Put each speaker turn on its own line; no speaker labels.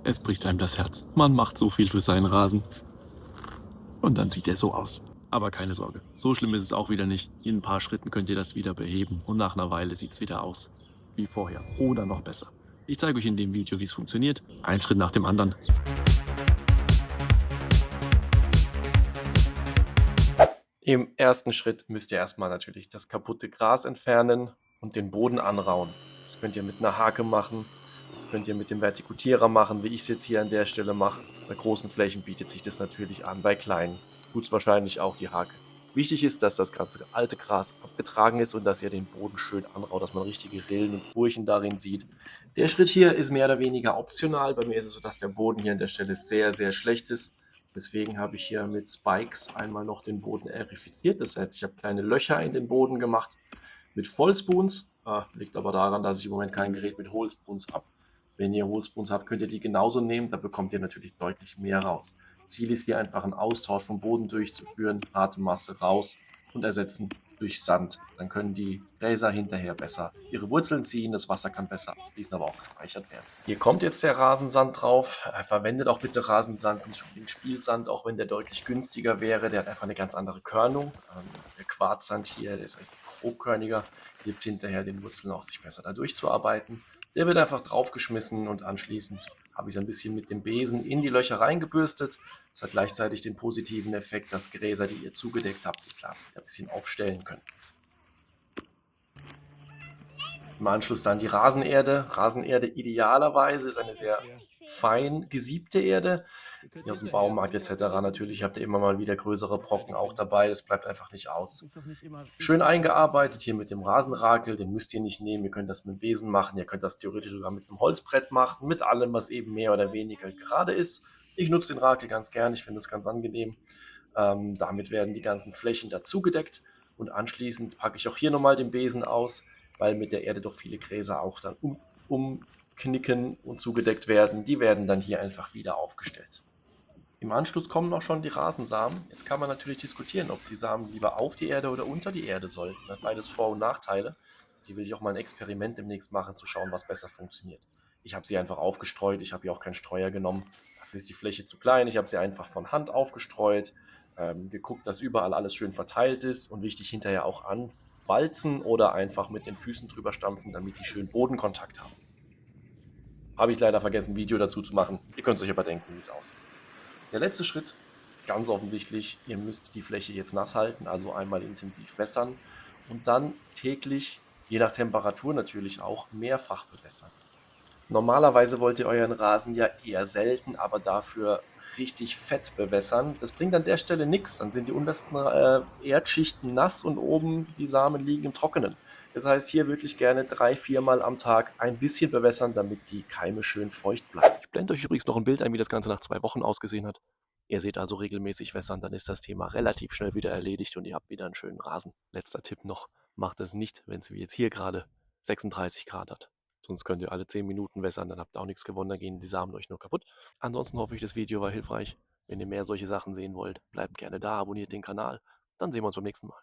Es bricht einem das Herz. Man macht so viel für seinen Rasen. Und dann sieht er so aus. Aber keine Sorge, so schlimm ist es auch wieder nicht. In ein paar Schritten könnt ihr das wieder beheben und nach einer Weile sieht es wieder aus. Wie vorher oder noch besser. Ich zeige euch in dem Video, wie es funktioniert. Ein Schritt nach dem anderen.
Im ersten Schritt müsst ihr erstmal natürlich das kaputte Gras entfernen und den Boden anrauen. Das könnt ihr mit einer Hake machen, das könnt ihr mit dem Vertikutierer machen, wie ich es jetzt hier an der Stelle mache. Bei großen Flächen bietet sich das natürlich an, bei kleinen tut es wahrscheinlich auch die Hake. Wichtig ist, dass das ganze alte Gras abgetragen ist und dass ihr den Boden schön anraut, dass man richtige Rillen und Furchen darin sieht. Der Schritt hier ist mehr oder weniger optional. Bei mir ist es so, dass der Boden hier an der Stelle sehr, sehr schlecht ist. Deswegen habe ich hier mit Spikes einmal noch den Boden erifiziert. Das heißt, ich habe kleine Löcher in den Boden gemacht mit Vollspoons. Liegt aber daran, dass ich im Moment kein Gerät mit Hohlspoons habe. Wenn ihr Hohlspoons habt, könnt ihr die genauso nehmen. Da bekommt ihr natürlich deutlich mehr raus. Ziel ist hier einfach einen Austausch vom Boden durchzuführen, harte Masse raus und ersetzen durch Sand. Dann können die Gräser hinterher besser ihre Wurzeln ziehen, das Wasser kann besser abfließen, aber auch gespeichert werden. Hier kommt jetzt der Rasensand drauf. Verwendet auch bitte Rasensand, nicht unbedingt Spielsand, auch wenn der deutlich günstiger wäre. Der hat einfach eine ganz andere Körnung. Der Quarzsand hier, der ist einfach grobkörniger, hilft hinterher den Wurzeln auch, sich besser da durchzuarbeiten. Der wird einfach draufgeschmissen und anschließend habe ich so ein bisschen mit dem Besen in die Löcher reingebürstet. Das hat gleichzeitig den positiven Effekt, dass Gräser, die ihr zugedeckt habt, sich klar wieder ein bisschen aufstellen können. Im Anschluss dann die Rasenerde. Rasenerde idealerweise ist eine sehr fein gesiebte Erde. Wie aus dem Baumarkt etc. Natürlich habt ihr immer mal wieder größere Brocken auch dabei. Das bleibt einfach nicht aus. Schön eingearbeitet hier mit dem Rasenrakel. Den müsst ihr nicht nehmen. Ihr könnt das mit dem Besen machen. Ihr könnt das theoretisch sogar mit einem Holzbrett machen. Mit allem, was eben mehr oder weniger gerade ist. Ich nutze den Rakel ganz gern. Ich finde es ganz angenehm. Damit werden die ganzen Flächen dazugedeckt. Und anschließend packe ich auch hier nochmal den Besen aus, weil mit der Erde doch viele Gräser auch dann umknicken und zugedeckt werden. Die werden dann hier einfach wieder aufgestellt. Im Anschluss kommen auch schon die Rasensamen. Jetzt kann man natürlich diskutieren, ob die Samen lieber auf die Erde oder unter die Erde sollten. Das hat beides Vor- und Nachteile. Die will ich auch mal ein Experiment demnächst machen, zu schauen, was besser funktioniert. Ich habe sie einfach aufgestreut. Ich habe hier auch keinen Streuer genommen. Dafür ist die Fläche zu klein. Ich habe sie einfach von Hand aufgestreut. Geguckt, dass überall alles schön verteilt ist und wichtig hinterher auch anwalzen oder einfach mit den Füßen drüber stampfen, damit die schön Bodenkontakt haben. Habe ich leider vergessen, ein Video dazu zu machen. Ihr könnt es euch aber denken, wie es aussieht. Der letzte Schritt, ganz offensichtlich, ihr müsst die Fläche jetzt nass halten, also einmal intensiv wässern und dann täglich, je nach Temperatur natürlich auch, mehrfach bewässern. Normalerweise wollt ihr euren Rasen ja eher selten, aber dafür richtig fett bewässern. Das bringt an der Stelle nichts. Dann sind die untersten Erdschichten nass und oben die Samen liegen im Trockenen. Das heißt, hier wirklich gerne 3-4 Mal am Tag ein bisschen bewässern, damit die Keime schön feucht bleiben. Ich blende euch übrigens noch ein Bild ein, wie das Ganze nach 2 Wochen ausgesehen hat. Ihr seht also regelmäßig wässern, dann ist das Thema relativ schnell wieder erledigt und ihr habt wieder einen schönen Rasen. Letzter Tipp noch, macht es nicht, wenn es wie jetzt hier gerade 36 Grad hat. Sonst könnt ihr alle 10 Minuten wässern, dann habt ihr auch nichts gewonnen, dann gehen die Samen euch nur kaputt. Ansonsten hoffe ich, das Video war hilfreich. Wenn ihr mehr solche Sachen sehen wollt, bleibt gerne da, abonniert den Kanal. Dann sehen wir uns beim nächsten Mal.